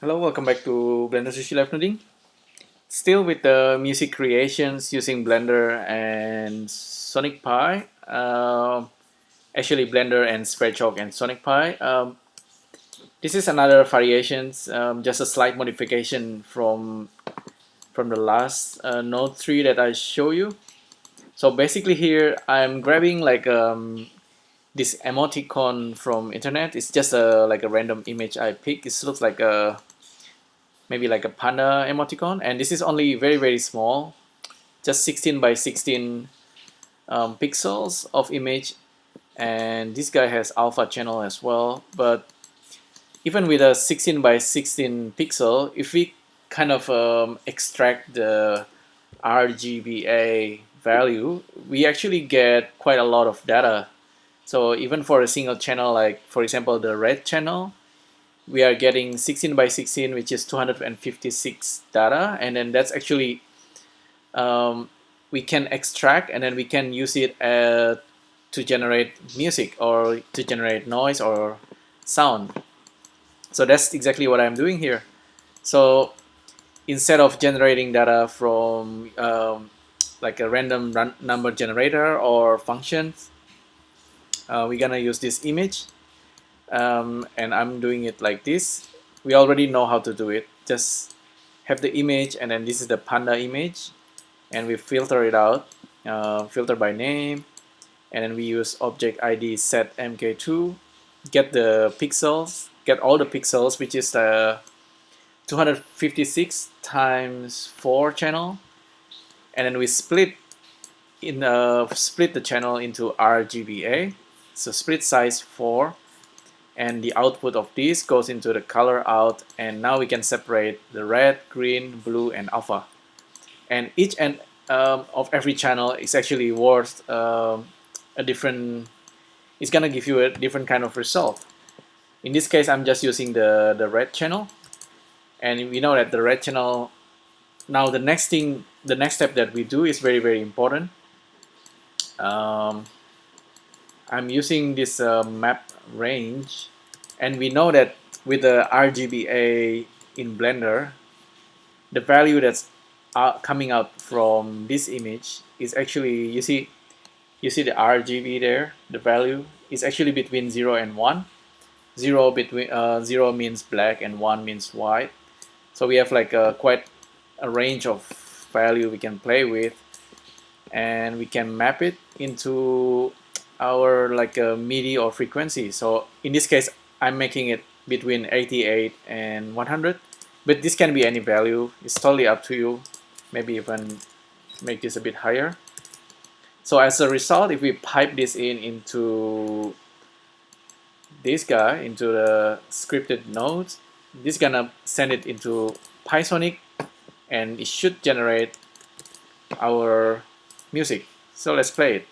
Hello, welcome back to BlenderSushi Live Noding. Still with the music creations using Blender and Sonic Pi. Actually, Blender and Squarechalk and Sonic Pi. This is another variations, just a slight modification from the last Node 3 that I show you. So basically here I'm grabbing like this emoticon from internet. It's just like a random image I picked. It looks like maybe like a panda emoticon, and this is only very small, just 16 by 16 pixels of image, and this guy has alpha channel as well. But even with a 16 by 16 pixel, if we kind of extract the RGBA value, we actually get quite a lot of data. So even for a single channel, like for example the red channel, we are getting 16 by 16, which is 256 data, and then that's actually we can extract, and then we can use it to generate music or to generate noise or sound. So that's exactly what I'm doing here. So instead of generating data from like a random number generator or functions, we're gonna use this image, and I'm doing it like this. We already know how to do it. Just have the image, and then this is the panda image, and we filter it out, filter by name, and then we use object ID set mk2, get the pixels, get all the pixels, which is the 256 times 4 channel, and then we split the channel into RGBA, so split size 4, and the output of this goes into the color out, and now we can separate the red, green, blue, and alpha. And each and of every channel is actually worth a different. It's gonna give you a different kind of result. In this case, I'm just using the red channel, and we know that the red channel. Now the next step that we do is very important. I'm using this map range, and we know that with the RGBA in Blender, the value that's coming out from this image is actually, you see the RGB there. The value is actually between 0 and 1. 0 means black and 1 means white. So we have like quite a range of value we can play with, and we can map it into our like a MIDI or frequency. So in this case, I'm making it between 88 and 100, but this can be any value. It's totally up to you. Maybe even make this a bit higher. So as a result, if we pipe this into this guy, into the scripted nodes, this is gonna send it into Pythonic, and it should generate our music. So let's play it.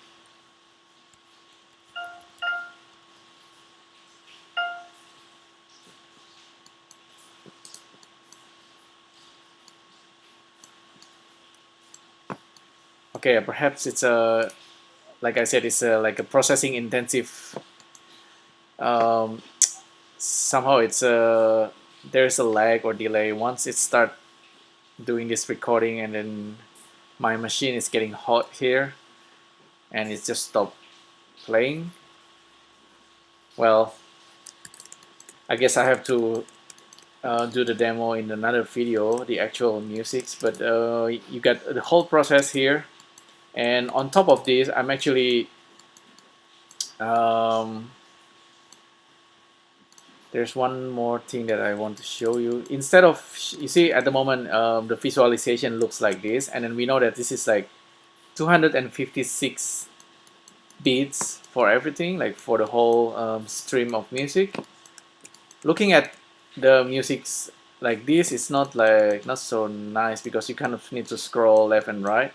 Okay, perhaps it's a, like I said, it's like a processing intensive. Um, Somehow it's there's a lag or delay once it start doing this recording, and then my machine is getting hot here, and it's just stopped playing. Well, I guess I have to do the demo in another video, the actual music, but you got the whole process here. And on top of this, I'm actually there's one more thing that I want to show you. Instead of, you see at the moment the visualization looks like this, and then we know that this is like 256 beats for everything, like for the whole stream of music. Looking at the musics like this is not so nice, because you kind of need to scroll left and right.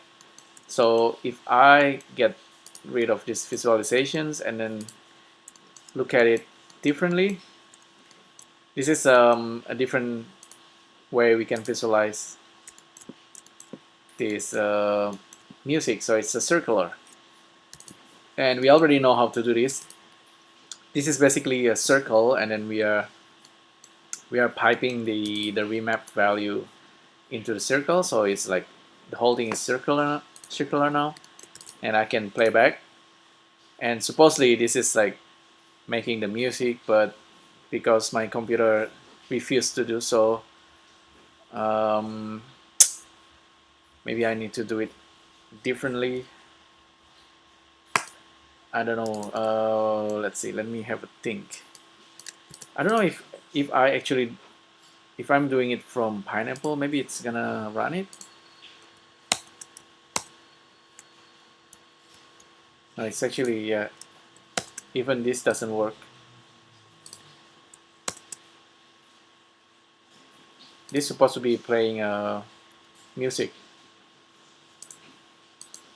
So if I get rid of these visualizations and then look at it differently, this is a different way we can visualize this music. So it's a circular, and we already know how to do this. This is basically a circle, and then we are we are piping the remap value into the circle, so it's like the whole thing is circular now, and I can play back. And supposedly this is like making the music, but because my computer refused to do so, um, maybe I need to do it differently. I don't know. Let's see. Let me have a think. I don't know if I actually if I'm doing it from Pineapple, maybe it's gonna run it. No, it's actually, yeah. Even this doesn't work. This is supposed to be playing music.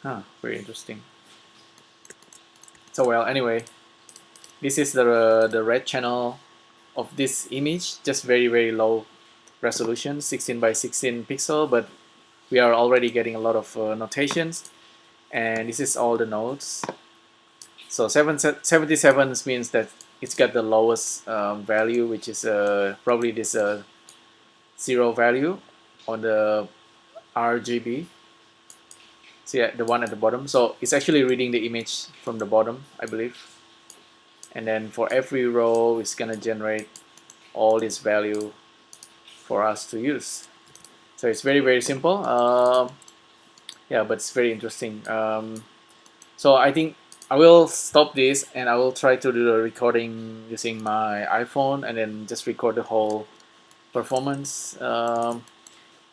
Huh, very interesting. So well, anyway, this is the red channel of this image, just very low resolution, 16 by 16 pixel, but we are already getting a lot of notations, and this is all the notes. So 77 means that it's got the lowest value, which is probably this 0 value on the RGB. So yeah, the one at the bottom. So it's actually reading the image from the bottom, I believe. And then for every row, it's gonna generate all this value for us to use. So it's very simple. Yeah, but it's very interesting. So I think I will stop this and I will try to do the recording using my iPhone and then just record the whole performance.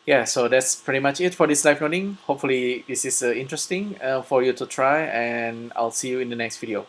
Yeah, so that's pretty much it for this live noding. Hopefully this is interesting for you to try, and I'll see you in the next video.